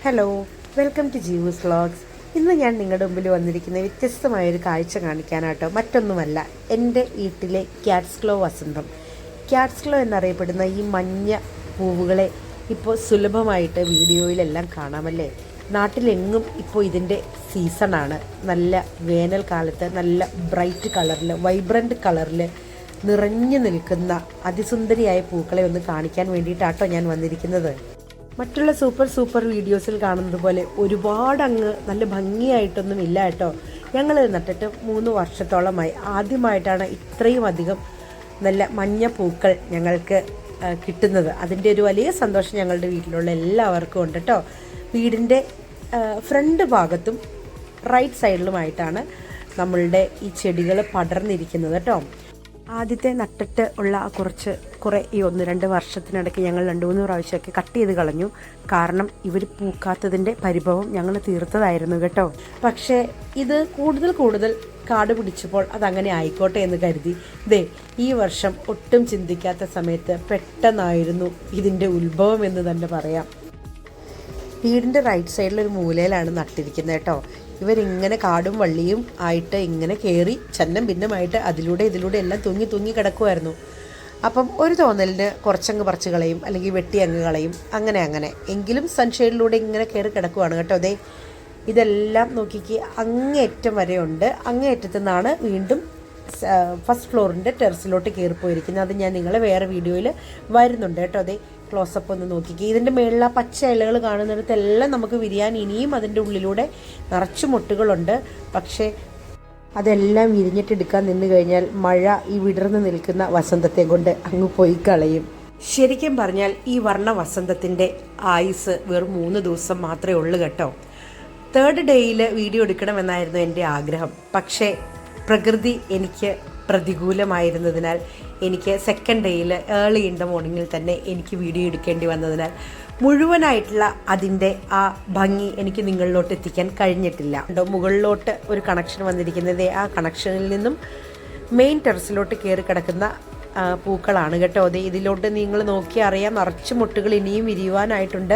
Hello, welcome to Jeevu's vlogs. ഇന്ന് ഞാൻ നിങ്ങളുടെ മുമ്പിൽ വന്നിരിക്കുന്ന വ്യത്യസ്തമായൊരു കാഴ്ച കാണിക്കാനാട്ടോ. മറ്റൊന്നുമല്ല, എൻ്റെ വീട്ടിലെ ക്യാറ്റ്സ് ക്ലോ വസന്തം. ക്യാറ്റ്സ് ക്ലോ എന്നറിയപ്പെടുന്ന ഈ മഞ്ഞ പൂവുകളെ ഇപ്പോൾ സുലഭമായിട്ട് വീഡിയോയിലെല്ലാം കാണാമല്ലേ. നാട്ടിലെങ്ങും ഇപ്പോൾ ഇതിൻ്റെ സീസണാണ്. നല്ല വേനൽക്കാലത്ത് നല്ല ബ്രൈറ്റ് കളറിൽ, വൈബ്രൻറ്റ് കളറിൽ നിറഞ്ഞു നിൽക്കുന്ന അതിസുന്ദരിയായ പൂക്കളെ ഒന്ന് കാണിക്കാൻ വേണ്ടിയിട്ടാട്ടോ ഞാൻ വന്നിരിക്കുന്നത്. മറ്റുള്ള സൂപ്പർ വീഡിയോസിൽ കാണുന്നത് പോലെ ഒരുപാട് അങ്ങ് നല്ല ഭംഗിയായിട്ടൊന്നും ഇല്ല കേട്ടോ. ഞങ്ങൾ നട്ടിട്ട് 3 വർഷത്തോളമായി. ആദ്യമായിട്ടാണ് ഇത്രയും അധികം നല്ല മഞ്ഞ പൂക്കൾ ഞങ്ങൾക്ക് കിട്ടുന്നത്. അതിൻ്റെ ഒരു വലിയ സന്തോഷം ഞങ്ങളുടെ വീട്ടിലുള്ള എല്ലാവർക്കും ഉണ്ട് കേട്ടോ. വീടിൻ്റെ ഫ്രണ്ട് ഭാഗത്തും റൈറ്റ് സൈഡിലുമായിട്ടാണ് നമ്മളുടെ ഈ ചെടികൾ പടർന്നിരിക്കുന്നത് കേട്ടോ. ആദ്യത്തെ നട്ടിട്ട് ഉള്ള കുറേ ഈ 1-2 വർഷത്തിനിടയ്ക്ക് ഞങ്ങൾ 2-3 പ്രാവശ്യമൊക്കെ കട്ട് ചെയ്ത് കളഞ്ഞു. കാരണം ഇവർ പൂക്കാത്തതിൻ്റെ പരിഭവം ഞങ്ങൾ തീർത്തതായിരുന്നു കേട്ടോ. പക്ഷേ ഇത് കൂടുതൽ കാട് പിടിച്ചപ്പോൾ അതങ്ങനെ ആയിക്കോട്ടെ എന്ന് കരുതി ഈ വർഷം ഒട്ടും ചിന്തിക്കാത്ത സമയത്ത് പെട്ടെന്നായിരുന്നു ഇതിൻ്റെ ഉത്ഭവം എന്ന് തന്നെ പറയാം. വീടിൻ്റെ റൈറ്റ് സൈഡിലൊരു മൂലയിലാണ് നട്ടിരിക്കുന്നത് കേട്ടോ. ഇവരിങ്ങനെ കാടും വള്ളിയും ആയിട്ട് ഇങ്ങനെ കയറി ചന്നം ഭിന്നമായിട്ട് ഇതിലൂടെ എല്ലാം തൂങ്ങി കിടക്കുമായിരുന്നു. അപ്പം ഒരു തോന്നലിന് കുറച്ചങ്ങ് പറിച്ച് കളയും, അല്ലെങ്കിൽ വെട്ടി അങ്ങ് കളയും, അങ്ങനെ എങ്കിലും സൺഷെയ്ഡിലൂടെ ഇങ്ങനെ കയറി കിടക്കുവാണ് കേട്ടോ. ഇതെല്ലാം നോക്കിക്ക് അങ്ങേയറ്റം വരെ ഉണ്ട്. അങ്ങേയറ്റത്തു നിന്നാണ് വീണ്ടും ഫസ്റ്റ് ഫ്ലോറിൻ്റെ ടെറസിലോട്ട് കയറിപ്പോയിരിക്കുന്നത്. അത് ഞാൻ നിങ്ങളെ വേറെ വീഡിയോയിൽ വരുന്നുണ്ട് കേട്ടോ. ക്ലോസപ്പ് ഒന്ന് നോക്കിക്കുക. ഇതിൻ്റെ മേളിൽ പച്ച ഇലകൾ കാണുന്നിടത്തെല്ലാം നമുക്ക് വിരിയാൻ ഇനിയും അതിൻ്റെ ഉള്ളിലൂടെ നിറച്ചു മുട്ടുകളുണ്ട്. പക്ഷേ അതെല്ലാം വിരിഞ്ഞിട്ടെടുക്കാൻ നിന്ന് കഴിഞ്ഞാൽ മഴ ഈ വിടർന്ന് നിൽക്കുന്ന വസന്തത്തെ കൊണ്ട് അങ്ങ് പോയി കളയും. ശരിക്കും പറഞ്ഞാൽ ഈ വർണ്ണ വസന്തത്തിൻ്റെ ആയുസ് വെറും 3 ദിവസം മാത്രമേ ഉള്ളൂ കേട്ടോ. 3rd ഡേയിൽ വീഡിയോ എടുക്കണമെന്നായിരുന്നു എൻ്റെ ആഗ്രഹം. പക്ഷേ പ്രകൃതി എനിക്ക് പ്രതികൂലമായിരുന്നതിനാൽ എനിക്ക് 2nd ഡേയിൽ ഏർലി ഇൻ ദ മോർണിംഗിൽ തന്നെ എനിക്ക് വീഡിയോ എടുക്കേണ്ടി വന്നതിനാൽ മുഴുവനായിട്ടുള്ള അതിൻ്റെ ആ ഭംഗി എനിക്ക് നിങ്ങളിലോട്ട് എത്തിക്കാൻ കഴിഞ്ഞിട്ടില്ല. മുകളിലോട്ട് ഒരു കണക്ഷൻ വന്നിരിക്കുന്നത് ആ കണക്ഷനിൽ നിന്നും മെയിൻ ടെറസിലോട്ട് കയറി കിടക്കുന്ന പൂക്കളാണ് കേട്ടോ. ഇതിലോട്ട് നിങ്ങൾ നോക്കിയാൽ അറിയാം, നിറച്ച് മുട്ടുകൾ ഇനിയും വിരിയുവാനായിട്ടുണ്ട്.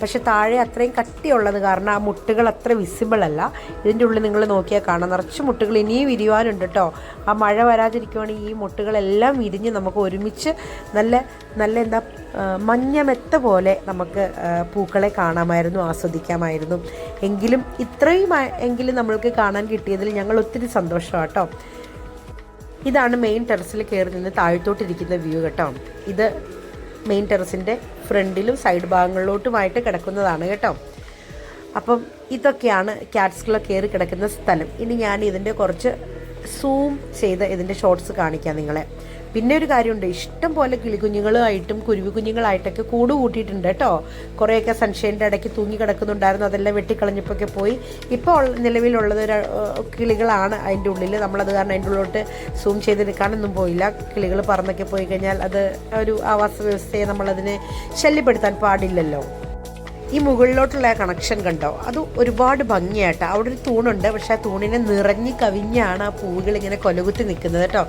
പക്ഷെ താഴെ അത്രയും കട്ടിയുള്ളത് കാരണം ആ മുട്ടുകൾ അത്ര വിസിബിൾ അല്ല. ഇതിൻ്റെ ഉള്ളിൽ നിങ്ങൾ നോക്കിയാൽ കാണാം, നിറച്ച് മുട്ടുകൾ ഇനിയും വിരിയുവാനുണ്ട് കേട്ടോ. ആ മഴ വരാതിരിക്കുവാണെങ്കിൽ ഈ മുട്ടുകളെല്ലാം വിരിഞ്ഞ് നമുക്ക് ഒരുമിച്ച് നല്ല എന്താ മഞ്ഞമെത്ത പോലെ നമുക്ക് പൂക്കളെ കാണാമായിരുന്നു, ആസ്വദിക്കാമായിരുന്നു. എങ്കിലും ഇത്രയും എങ്കിലും നമ്മൾക്ക് കാണാൻ കിട്ടിയതിൽ ഞങ്ങൾ ഒത്തിരി സന്തോഷമാണ് കേട്ടോ. ഇതാണ് മെയിൻ ടെറസിൽ കയറി നിന്ന് താഴത്തോട്ടിരിക്കുന്ന വ്യൂ കേട്ടോ. ഇത് മെയിൻ ടെറസിൻ്റെ ഫ്രണ്ടിലും സൈഡ് ഭാഗങ്ങളിലോട്ടുമായിട്ട് കിടക്കുന്നതാണ് കേട്ടോ. അപ്പം ഇതൊക്കെയാണ് ക്യാറ്റ്സ് ക്ലോ കയറി കിടക്കുന്ന സ്ഥലം. ഇനി ഞാൻ ഇതിൻ്റെ കുറച്ച് സൂം ചെയ്ത് ഇതിൻ്റെ ഷോർട്സ് കാണിക്കാം നിങ്ങളെ. പിന്നെ ഒരു കാര്യമുണ്ട്, ഇഷ്ടം പോലെ കിളിക്കുഞ്ഞുങ്ങളായിട്ടും കുരുവി കുഞ്ഞുങ്ങളായിട്ടൊക്കെ കൂട് കൂട്ടിയിട്ടുണ്ട് കേട്ടോ. കുറേയൊക്കെ സൺഷൈൻ്റെ ഇടയ്ക്ക് തൂങ്ങി കിടക്കുന്നുണ്ടായിരുന്നു, അതെല്ലാം വെട്ടിക്കളഞ്ഞപ്പോഴൊക്കെ പോയി. ഇപ്പോൾ നിലവിലുള്ളത് കിളികളാണ് അതിൻ്റെ ഉള്ളിൽ. നമ്മളത് കാരണം അതിൻ്റെ ഉള്ളിലോട്ട് സൂം ചെയ്തെടുക്കാനൊന്നും പോയില്ല. കിളികൾ പറന്നൊക്കെ പോയി കഴിഞ്ഞാൽ അത് ഒരു ആവാസ വ്യവസ്ഥയെ നമ്മളതിനെ ശല്യപ്പെടുത്താൻ പാടില്ലല്ലോ. ഈ മുകളിലോട്ടുള്ള കണക്ഷൻ കണ്ടോ, അത് ഒരുപാട് ഭംഗിയായിട്ടാണ്. അവിടെ ഒരു തൂണുണ്ട്, പക്ഷേ ആ തൂണിനെ നിറഞ്ഞ് കവിഞ്ഞാണ് ആ പൂവുകൾ ഇങ്ങനെ കൊലകുത്തി നിൽക്കുന്നത് കേട്ടോ.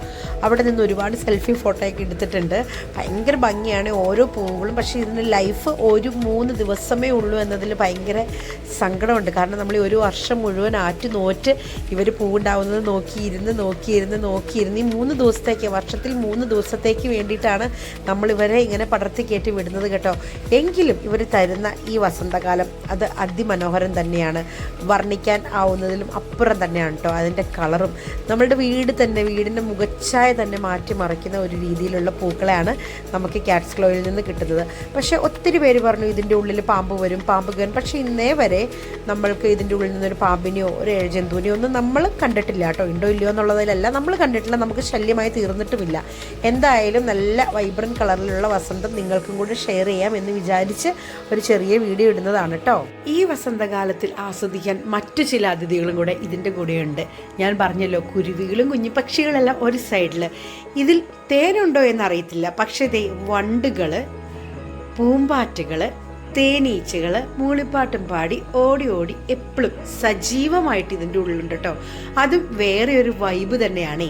അവിടെ നിന്ന് ഒരുപാട് സെൽഫി ഫോട്ടോയൊക്കെ എടുത്തിട്ടുണ്ട്. ഭയങ്കര ഭംഗിയാണ് ഓരോ പൂവുകളും. പക്ഷേ ഇതിന് ലൈഫ് ഒരു 3 ദിവസമേ ഉള്ളൂ എന്നതിൽ ഭയങ്കര സങ്കടമുണ്ട്. കാരണം നമ്മൾ ഈ 1 വർഷം മുഴുവൻ നോറ്റ് ഇവർ പൂവുണ്ടാവുന്നത് നോക്കിയിരുന്ന് ഈ 3 ദിവസത്തേക്ക്, വർഷത്തിൽ 3 ദിവസത്തേക്ക് വേണ്ടിയിട്ടാണ് നമ്മളിവരെ ഇങ്ങനെ പടർത്തി കയറ്റി വിടുന്നത് കേട്ടോ. എങ്കിലും ഇവർ തരുന്ന ഈ വസന്തകാലം അത് അതിമനോഹരം തന്നെയാണ്. വർണ്ണിക്കാൻ ആവുന്നതിലും അപ്പുറം തന്നെയാണ് കേട്ടോ. അതിൻ്റെ കളറും നമ്മളുടെ വീടിൻ്റെ മുഖച്ഛായ തന്നെ മാറ്റിമറിക്കുന്ന ഒരു രീതിയിലുള്ള പൂക്കളെയാണ് നമുക്ക് ക്യാറ്റ്സ് ക്ലോയിൽ നിന്ന് കിട്ടുന്നത്. പക്ഷേ ഒത്തിരി പേര് പറഞ്ഞു ഇതിൻ്റെ ഉള്ളിൽ പാമ്പ് കയറും. പക്ഷേ ഇന്നേ വരെ നമ്മൾക്ക് ഇതിൻ്റെ ഉള്ളിൽ നിന്നൊരു പാമ്പിനെയോ ഒരു ജന്തുവിനെയോ ഒന്നും നമ്മൾ കണ്ടിട്ടില്ല കേട്ടോ. ഉണ്ടോ ഇല്ലയോ എന്നുള്ളതിലല്ല, നമ്മൾ കണ്ടിട്ടില്ല, നമുക്ക് ശല്യമായി തീർന്നിട്ടുമില്ല. എന്തായാലും നല്ല വൈബ്രൻറ്റ് കളറിലുള്ള വസന്തം നിങ്ങൾക്കും കൂടെ ഷെയർ ചെയ്യാം എന്ന് വിചാരിച്ച് ഒരു ചെറിയ വീഡിയോ ഇടുന്നതാണ് കേട്ടോ. ഈ വസന്തകാലത്തിൽ ആസ്വദിക്കാൻ മറ്റു ചില അതിഥികളും കൂടെ ഇതിൻ്റെ കൂടെയുണ്ട്. ഞാൻ പറഞ്ഞല്ലോ, കുരുവികളും കുഞ്ഞിപ്പക്ഷികളെല്ലാം ഒരു സൈഡിൽ. ഇതിൽ തേനുണ്ടോ എന്നറിയത്തില്ല, പക്ഷേ വണ്ടുകൾ, പൂമ്പാറ്റകൾ, തേനീച്ചകൾ മൂളിപ്പാട്ടും പാടി ഓടി എപ്പോഴും സജീവമായിട്ട് ഇതിൻ്റെ ഉള്ളിലുണ്ട് കേട്ടോ. അതും വേറെ ഒരു വൈബ് തന്നെയാണേ.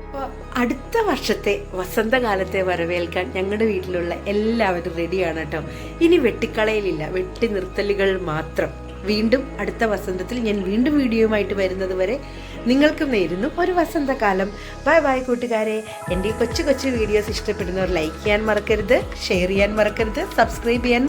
അപ്പോൾ അടുത്ത വർഷത്തെ വസന്തകാലത്തെ വരവേൽക്കാൻ ഞങ്ങളുടെ വീട്ടിലുള്ള എല്ലാവരും റെഡിയാണ് കേട്ടോ. ഇനി വെട്ടിക്കളയിലില്ല, വെട്ടി നിർത്തലുകൾ മാത്രം. വീണ്ടും അടുത്ത വസന്തത്തിൽ ഞാൻ വീണ്ടും വീഡിയോയുമായിട്ട് വരുന്നത് വരെ നിങ്ങൾക്കും നേരുന്നു ഒരു വസന്തകാലം. ബൈ ബൈ കൂട്ടുകാരെ. എൻ്റെ കൊച്ചു കൊച്ചു വീഡിയോസ് ഇഷ്ടപ്പെടുന്നവർ ലൈക്ക് ചെയ്യാൻ മറക്കരുത്, ഷെയർ ചെയ്യാൻ മറക്കരുത്, സബ്സ്ക്രൈബ് ചെയ്യാൻ